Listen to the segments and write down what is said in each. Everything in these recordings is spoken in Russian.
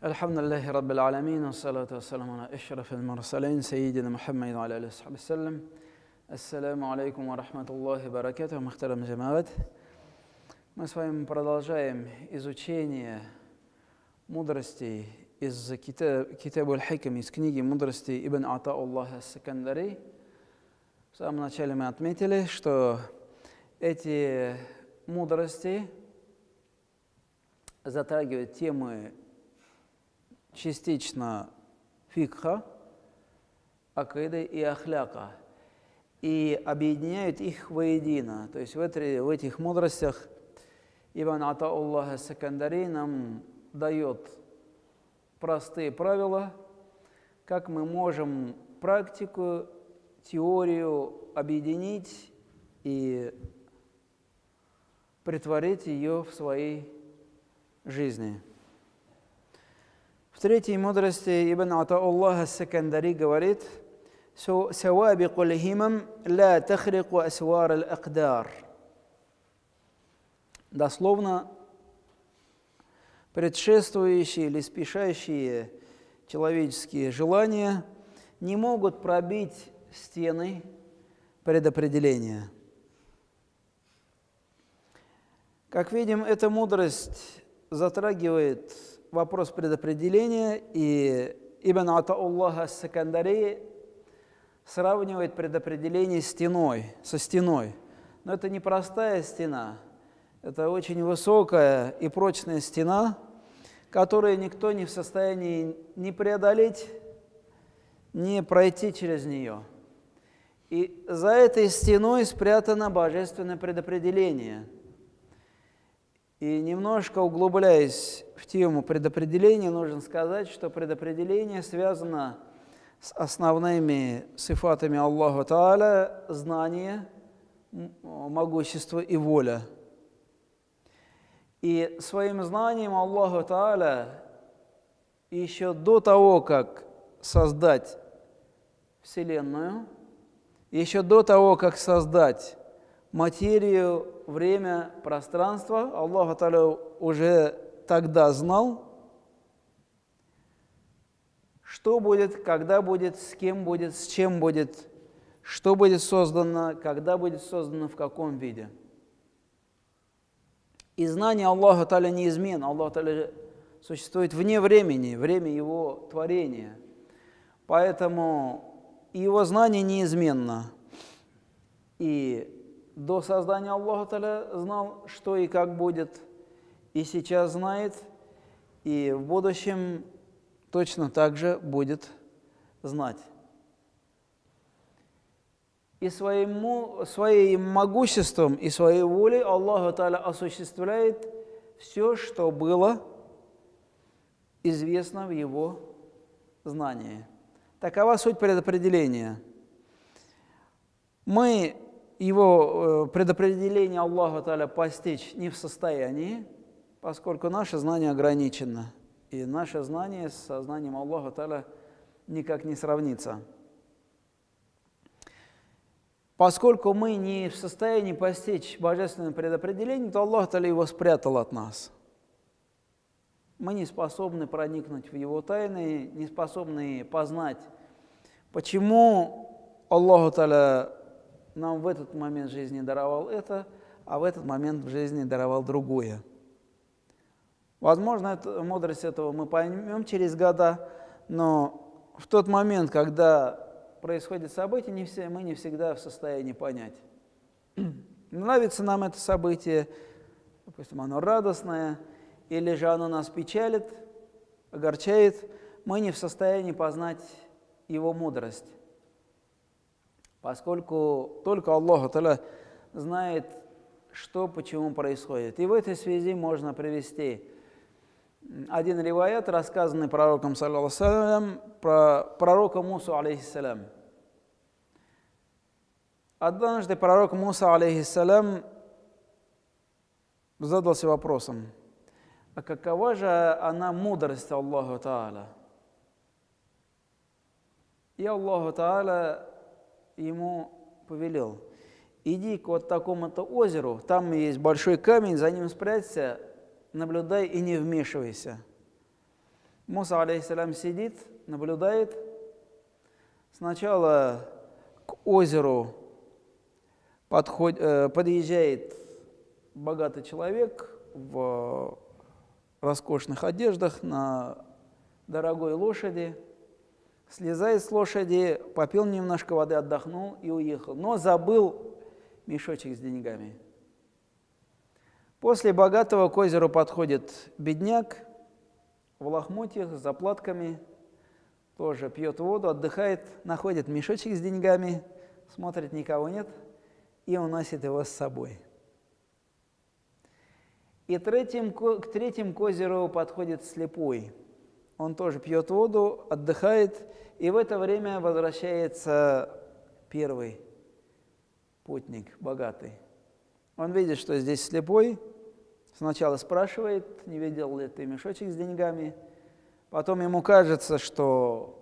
الحمد لله رب العالمين والصلاة والسلام على أشرف المرسلين سيدنا محمد وعلى آله وصحبه وسلم. Ассаляму алейкум ва рахматуллахи ва баракатуху, мухтарам джамаат. Мы с вами продолжаем изучение мудростей из Китабу аль-Хикам, из книги мудрости Ибн Атауллаха ас-Сакандари. В самом начале мы отметили, что эти мудрости затрагивают темы частично фикха, акиды и ахляка, и объединяют их воедино. То есть в этих мудростях Ибн Атауллах ас-Сакандари нам дает простые правила, как мы можем практику, теорию объединить и претворить ее в своей жизни. В третьей мудрости Ибн Атауллах ас-Сакандари говорит: «Савабику л-химам ла тахрику асвар ал-акдар». Дословно, предшествующие или спешащие человеческие желания не могут пробить стены предопределения. Как видим, эта мудрость затрагивает вопрос предопределения, и Ибн Атауллах ас-Сакандари сравнивает предопределение со стеной. Но это не простая стена, это очень высокая и прочная стена, которую никто не в состоянии ни преодолеть, ни пройти через нее. И за этой стеной спрятано божественное предопределение. И немножко углубляясь в тему предопределения, нужно сказать, что предопределение связано с основными сифатами Аллаха Тааля: знание, могущество и воля. И своим знанием Аллаха Тааля еще до того, как создать Вселенную, еще до того, как создать материю, время, пространство, Аллах Тааля уже тогда знал, что будет, когда будет, с кем будет, с чем будет, что будет создано, когда будет создано, в каком виде. И знание Аллаха Тааля неизменно. Аллах Тааля существует вне времени, время Его творения. Поэтому Его знание неизменно. И до создания Аллаха Тааля знал, что и как будет, и сейчас знает, и в будущем точно так же будет знать. И своим могуществом и своей волей Аллах Тааля осуществляет все, что было известно в Его знании. Такова суть предопределения. Мы его предопределение Аллаха Тааля постичь не в состоянии, поскольку наше знание ограничено. И наше знание со знанием Аллаха Тааля никак не сравнится. Поскольку мы не в состоянии постичь божественное предопределение, то Аллах Тааля его спрятал от нас. Мы не способны проникнуть в его тайны, не способны познать, почему Аллах Тааля нам в этот момент жизни даровал это, а в этот момент в жизни даровал другое. Возможно, мудрость этого мы поймем через года, но в тот момент, когда происходит событие, мы не всегда в состоянии понять. Нравится нам это событие, допустим, оно радостное, или же оно нас печалит, огорчает, мы не в состоянии познать его мудрость, поскольку только Аллах Тааля знает, что, почему происходит. И в этой связи можно привести один риваят, рассказанный пророком, саллаллаху алейхи вассалям, про пророка Мусу, алейхиссалям. Однажды пророк Муса, алейхиссалям, задался вопросом: а какова же она мудрость Аллаха Тааля? И Аллах Тааля ему повелел: иди к вот такому-то озеру, там есть большой камень, за ним спрячься, наблюдай и не вмешивайся. Муса, алейхиссалям, сидит, наблюдает. Сначала к озеру подъезжает богатый человек в роскошных одеждах на дорогой лошади, слезает с лошади, попил немножко воды, отдохнул и уехал, но забыл мешочек с деньгами. После богатого к озеру подходит бедняк в лохмотьях с заплатками, тоже пьет воду, отдыхает, находит мешочек с деньгами, смотрит, никого нет, и уносит его с собой. И к третьему к озеру подходит слепой. Он тоже пьет воду, отдыхает, и в это время возвращается первый путник, богатый. Он видит, что здесь слепой, сначала спрашивает, не видел ли ты мешочек с деньгами, потом ему кажется, что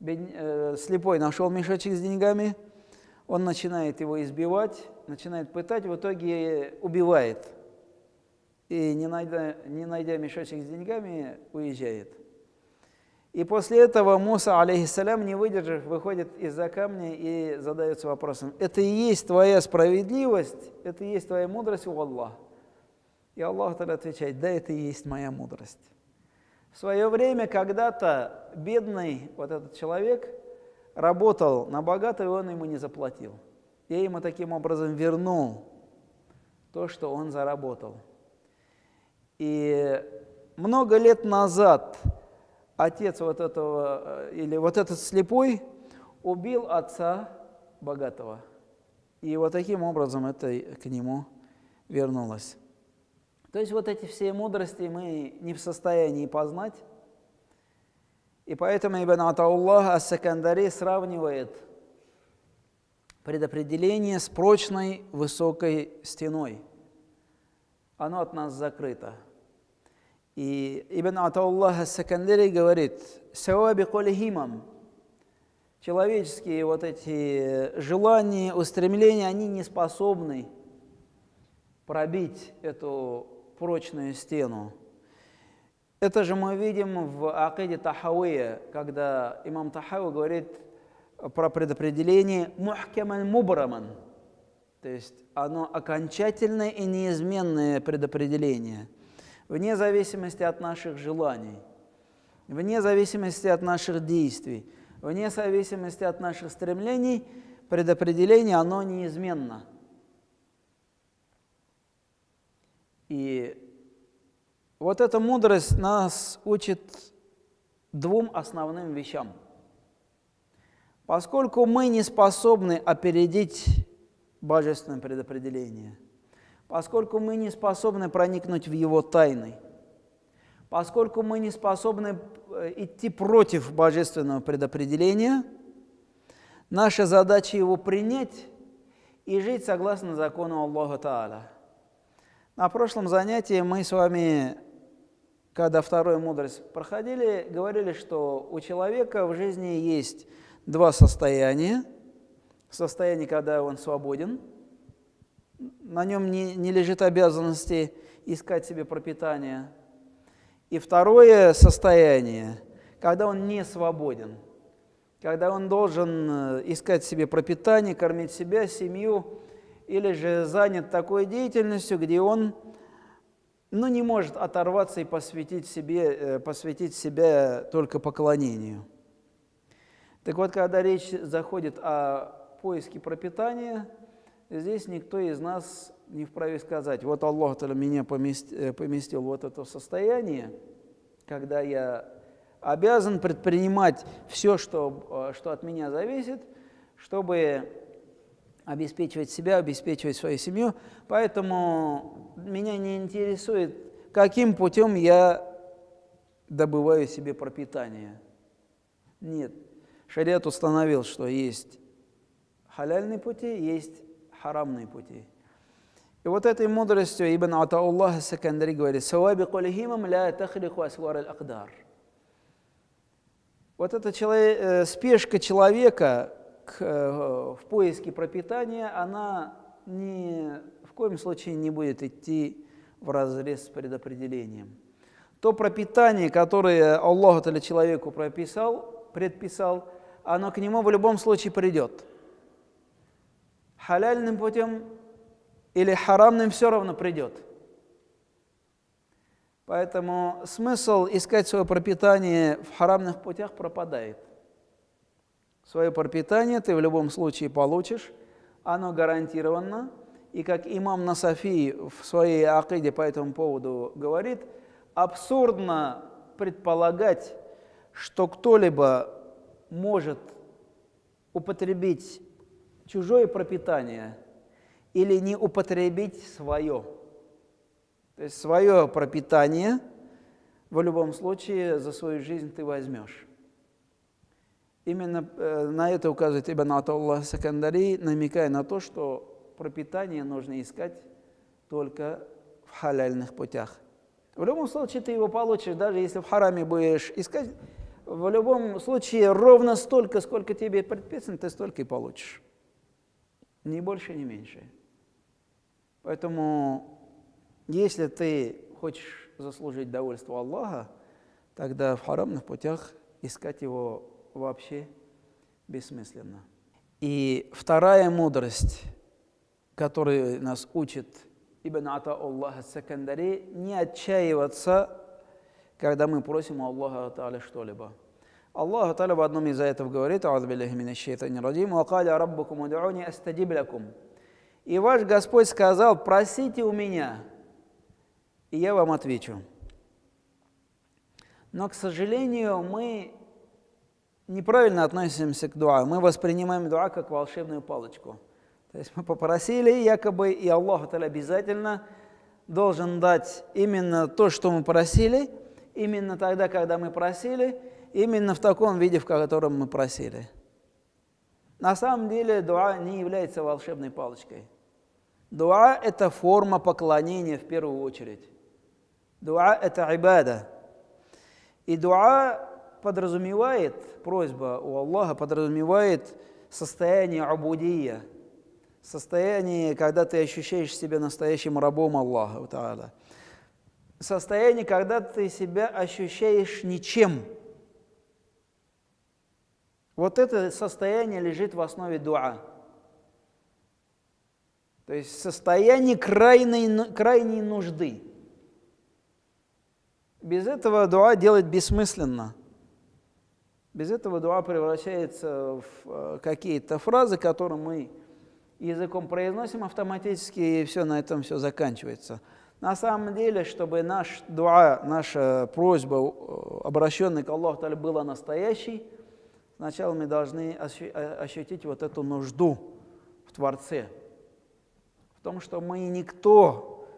слепой нашел мешочек с деньгами, он начинает его избивать, начинает пытать, в итоге убивает. И, не найдя мешочек с деньгами, уезжает. И после этого Муса, алейхиссалям, не выдержав, выходит из-за камня и задается вопросом: это и есть твоя справедливость, это и есть твоя мудрость у Аллаха? И Аллах тогда отвечает: да, это и есть моя мудрость. В свое время когда-то бедный вот этот человек работал на богатого, и он ему не заплатил. Я ему таким образом вернул то, что он заработал. И много лет назад отец вот этого, или вот этот слепой, убил отца богатого. И вот таким образом это к нему вернулось. То есть вот эти все мудрости мы не в состоянии познать. И поэтому Ибн Атауллах ас-Сакандари сравнивает предопределение с прочной высокой стеной. Оно от нас закрыто. И Ибн Атауллах ас-Сакандари говорит: «Савабикуль химам». Человеческие вот эти желания, устремления, они не способны пробить эту прочную стену. Это же мы видим в акиде Тахавия, когда имам Тахави говорит про предопределение «мухкаман мубраман», то есть оно окончательное и неизменное предопределение, вне зависимости от наших желаний, вне зависимости от наших действий, вне зависимости от наших стремлений, предопределение, оно неизменно. И вот эта мудрость нас учит двум основным вещам. Поскольку мы не способны опередить божественное предопределение, поскольку мы не способны проникнуть в его тайны, поскольку мы не способны идти против божественного предопределения, наша задача его принять и жить согласно закону Аллаха Тааля. На прошлом занятии мы с вами, когда вторую мудрость проходили, говорили, что у человека в жизни есть два состояния. Состояние, когда он свободен, на нем не лежит обязанности искать себе пропитание. И второе состояние, когда он не свободен, когда он должен искать себе пропитание, кормить себя, семью, или же занят такой деятельностью, где он не может оторваться и посвятить себя только поклонению. Так вот, когда речь заходит о поиске пропитания, здесь никто из нас не вправе сказать: вот Аллах меня поместил в вот это состояние, когда я обязан предпринимать все, что от меня зависит, чтобы обеспечивать себя, обеспечивать свою семью, поэтому меня не интересует, каким путем я добываю себе пропитание. Нет, шариат установил, что есть халяльные пути, есть харамные пути. И вот этой мудростью Ибн Атауллах ас-Сакандари говорит: «Савабикуль химам ля тахрику асвар аль-акдар». Вот эта спешка человека в поиске пропитания, она ни в коем случае не будет идти вразрез с предопределением. то пропитание, которое Аллах человеку предписал, оно к нему в любом случае придет. Халяльным путем или харамным все равно придет. Поэтому смысл искать свое пропитание в харамных путях пропадает. Свое пропитание ты в любом случае получишь, оно гарантированно. И как имам Насафи в своей акиде по этому поводу говорит, абсурдно предполагать, что кто-либо может употребить чужое пропитание или не употребить свое. То есть свое пропитание в любом случае за свою жизнь ты возьмешь. Именно на это указывает Ибн Атауллах Сакандари, намекая на то, что пропитание нужно искать только в халяльных путях. В любом случае ты его получишь, даже если в хараме будешь искать, в любом случае ровно столько, сколько тебе предписано, ты столько и получишь. Ни больше, ни меньше. Поэтому, если ты хочешь заслужить довольство Аллаха, тогда в харамных путях искать его вообще бессмысленно. И вторая мудрость, которую нас учит Ибн Атауллах Сакандари, не отчаиваться, когда мы просим у Аллаха Та'аля что-либо. Аллах Та'аля в одном из аятов говорит: «А'удзу биллахи минаш шайтанир раджим, ва каля раббукум уд'уни астаджиб лакум». И ваш Господь сказал: просите у меня, и я вам отвечу. Но, к сожалению, мы неправильно относимся к дуа. Мы воспринимаем дуа как волшебную палочку. То есть мы попросили якобы, и Аллах обязательно должен дать именно то, что мы просили, именно тогда, когда мы просили, именно в таком виде, в котором мы просили. На самом деле дуа не является волшебной палочкой. Дуа – это форма поклонения в первую очередь. Дуа – это ибада. И дуа подразумевает, просьба у Аллаха подразумевает состояние абудия, состояние, когда ты ощущаешь себя настоящим рабом Аллаха. Состояние, когда ты себя ощущаешь ничем. Вот это состояние лежит в основе дуа. То есть состояние крайней нужды. Без этого дуа делать бессмысленно. Без этого дуа превращается в какие-то фразы, которые мы языком произносим автоматически, и все, на этом все заканчивается. На самом деле, чтобы наш дуа, наша просьба, обращенная к Аллаху Та'аля, была настоящей, сначала мы должны ощутить вот эту нужду в Творце. В том, что мы никто,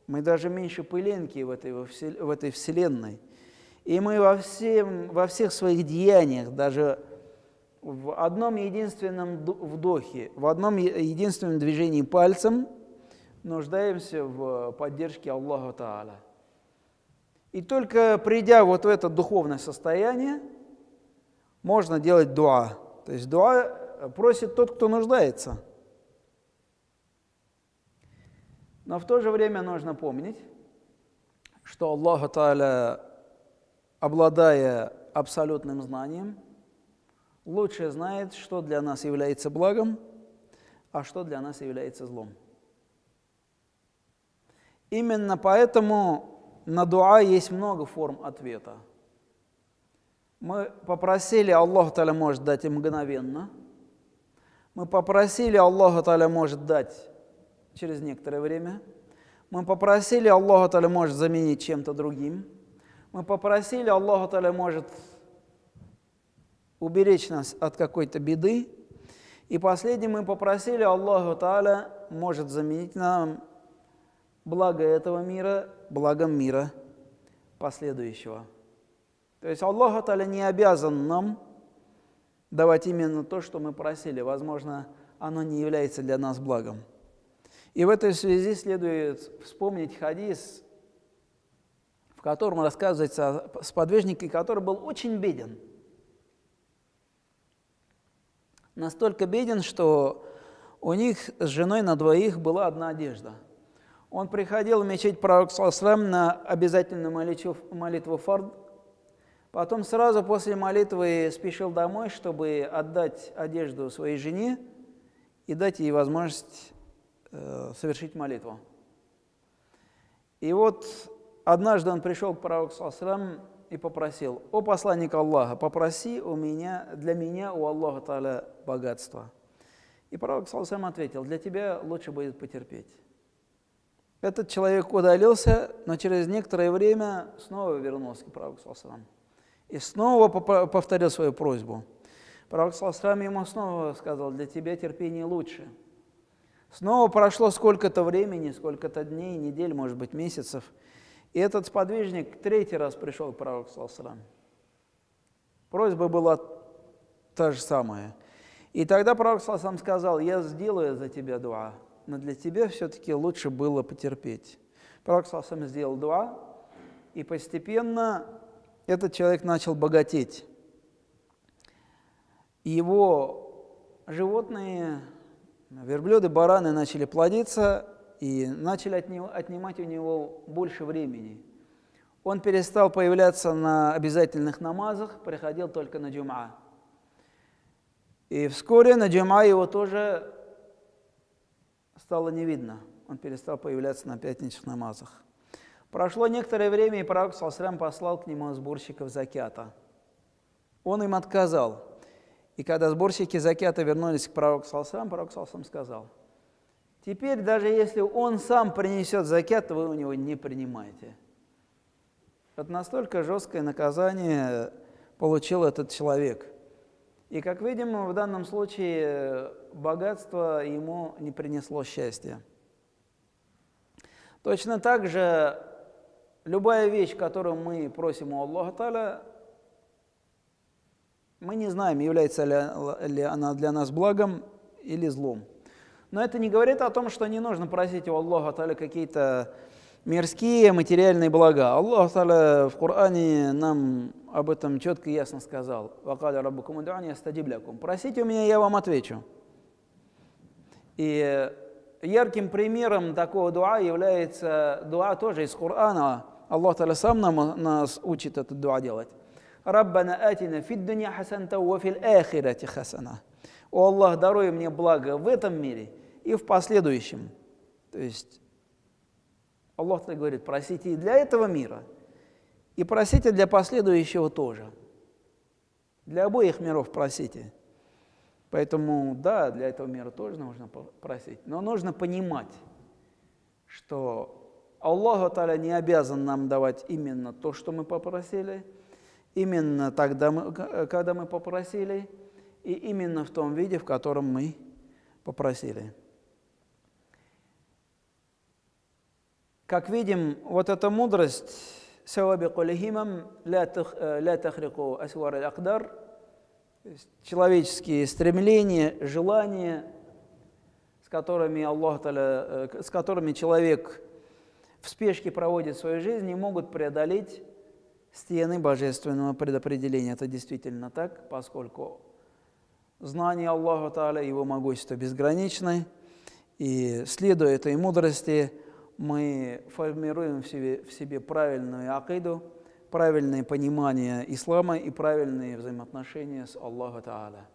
мы даже меньше пылинки в этой вселенной. И мы во всех своих деяниях, даже в одном единственном вдохе, в одном единственном движении пальцем нуждаемся в поддержке Аллаха Та'аля. И только придя вот в это духовное состояние, можно делать дуа. То есть дуа просит тот, кто нуждается. Но в то же время нужно помнить, что Аллах Та'аля, обладая абсолютным знанием, лучше знает, что для нас является благом, а что для нас является злом. Именно поэтому на дуа есть много форм ответа. Мы попросили, Аллах Та'аля может дать и мгновенно. Мы попросили, Аллах Та'аля может дать через некоторое время. Мы попросили, Аллах Та'аля может заменить чем-то другим. Мы попросили, Аллах Та'аля может уберечь нас от какой-то беды. И последним мы попросили, Аллаху Та'аля может заменить нам благо этого мира благом мира последующего. То есть Аллах Та'аля не обязан нам давать именно то, что мы просили. Возможно, оно не является для нас благом. И в этой связи следует вспомнить хадис, в котором рассказывается о сподвижнике, который был очень беден. Настолько беден, что у них с женой на двоих была одна одежда. Он приходил в мечеть пророка саллаллаху на обязательную молитву фард, потом сразу после молитвы спешил домой, чтобы отдать одежду своей жене и дать ей возможность совершить молитву. И вот однажды он пришел к пророку саллаллаху и попросил: «О посланник Аллаха, попроси для меня у Аллаха Тааля богатства». И пророк саллаллаху ответил: «Для тебя лучше будет потерпеть». Этот человек удалился, но через некоторое время снова вернулся к пророку саллаллаху и снова повторил свою просьбу. Пророк саллаллаху ему снова сказал: «Для тебя терпение лучше». Снова прошло сколько-то времени, сколько-то дней, недель, может быть, месяцев, и этот сподвижник третий раз пришел к пророку саллаллаху. Просьба была та же самая. И тогда пророк саллаллаху сказал: «Я сделаю за тебя дуа, но для тебя все-таки лучше было потерпеть». Пророк саллаллаху сделал дуа, и постепенно этот человек начал богатеть. Его животные, верблюды, бараны начали плодиться и начали отнимать у него больше времени. Он перестал появляться на обязательных намазах, приходил только на джум'а. И вскоре на джум'а его тоже стало не видно. Он перестал появляться на пятничных намазах. Прошло некоторое время, и пророк саллаллаху послал к нему сборщиков закята. Он им отказал. И когда сборщики закята вернулись к пророку саллаллаху, пророк саллаллаху сказал: «Теперь, даже если он сам принесет закят, вы у него не принимаете». Это настолько жесткое наказание получил этот человек. И, как видим, в данном случае богатство ему не принесло счастья. Точно так же любая вещь, которую мы просим у Аллаха Тааля, мы не знаем, является ли она для нас благом или злом. Но это не говорит о том, что не нужно просить у Аллаха Тааля какие-то мирские материальные блага. Аллах Тааля в Коране нам об этом четко и ясно сказал: «Вакаля раббукум уд'уни астаджиб лякум». Просите у меня, я вам отвечу. И ярким примером такого дуа является дуа тоже из Корана. Аллах Тааля сам нас учит этот дуа делать. «Раббана атина фид дунья хасанта ва фил ахирати хасана». «О Аллах, даруй мне благо в этом мире и в последующем». То есть Аллах говорит: просите и для этого мира, и просите для последующего тоже. Для обоих миров просите. Поэтому, да, для этого мира тоже нужно просить. Но нужно понимать, что Аллах Тааля не обязан нам давать именно то, что мы попросили, именно тогда, когда мы попросили, и именно в том виде, в котором мы попросили. Как видим, вот эта мудрость человеческие стремления, желания, с которыми человек в спешке проводит свою жизнь, не могут преодолеть стены божественного предопределения. Это действительно так, поскольку знание Аллаха Тааля, Его могущество безграничны, и следуя этой мудрости, мы формируем в себе правильную акиду, правильное понимание ислама и правильные взаимоотношения с Аллахом Тааля.